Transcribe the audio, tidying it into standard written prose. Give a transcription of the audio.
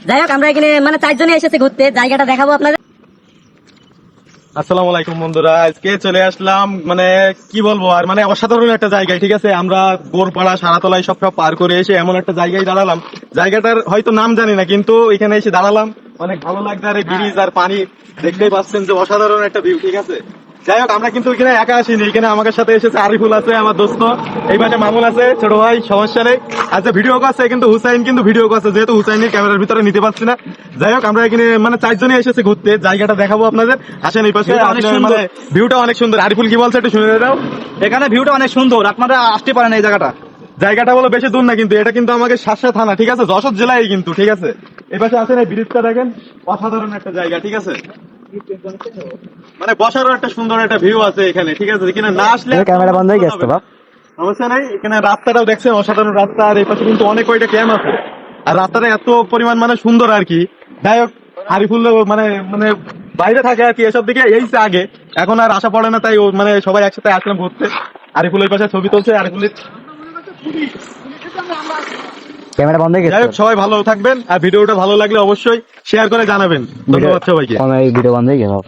যাই হোক আমরা এখানে মানে 4 জনই এসেছি ঘুরতে, জায়গাটা দেখাবো আপনাদের। আসসালামু আলাইকুম বন্ধুরা, আজকে চলে আসলাম মানে কি বলবো আর মানে অসাধারণ একটা জায়গায়। ঠিক আছে, আমরা গোরপাড়া সারাতলায় সব পার করে এসে এমন একটা জায়গায় দাঁড়ালাম, জায়গাটার হয়তো নাম জানি না, কিন্তু এখানে এসে দাঁড়ালাম, অনেক ভালো লাগছে। আর এই ব্রিজ আর পানি দেখতেই পাচ্ছেন যে অসাধারণ একটা ভিউ। ঠিক আছে, যাই হোক আমরা কিন্তু এখানে একা আসিনি, এখানে আমাদের সাথে এসেছে আরিফুল আছে, আমার দোস্ত, এই পাশে মামুন আছে, ছোট ভাই, সমস্যা নেই। আচ্ছা ভিডিও করছে কিন্তু হুসাইন কিন্তু ভিডিও করছে, যেহেতু হুসাইনের ক্যামেরার ভিতরে নিতে পারছি না। যাই হোক আমরা এখানে মানে 4 জনই এসেছি ঘুরতে, জায়গাটা দেখাবো আপনাদের, আসেন এই পাশে। মানে ভিউটা অনেক সুন্দর। আরিফুল কি বলছে একটু শুনে দাও। এখানে ভিউটা অনেক সুন্দর, আপনারা আসতে পারেন এই জায়গাটা। জায়গাটা বলো বেশি দূর না, কিন্তু এটা কিন্তু আমাকে শাসা থানা, ঠিক আছে, যশোর জেলায় কিন্তু। ঠিক আছে, এই পাশে আসেন, এই ব্রিজটা দেখেন, অসাধারণ একটা জায়গা। ঠিক আছে, মানে বসারও একটা সুন্দর একটা ভিউ আছে এখানে। ঠিক আছে, এখানে না আসলে ক্যামেরা বন্ধ হয়ে গেছে বাপ। সমস্যা নাই। এখানে রাস্তাটাও দেখছেন, অসাধারণ রাস্তা, আর এই পাশে কিন্তু অনেক কয়টা ক্যাম্প আছে, আর রাস্তাটা এত পরিমাণ মানে সুন্দর আর কি। যাই হোক আরিফুল মানে মানে বাইরে থাকে আর কি এসব দিকে, এইছে আগে, এখন আর আশা পড়ে না, তাই ও মানে সবাই একসাথে আসলাম ঘুরতে। আরিফুল ওই পাশে ছবি তুলছে, আরিফুলের ক্যামেরা বন্ধ হয়ে যাই গেছে। হোক সবাই ভালো থাকবেন, আর ভিডিওটা ভালো লাগলে অবশ্যই শেয়ার করে জানাবেন। ধন্যবাদ সবাইকে। ভিডিও বন্ধ হয়ে গেছে।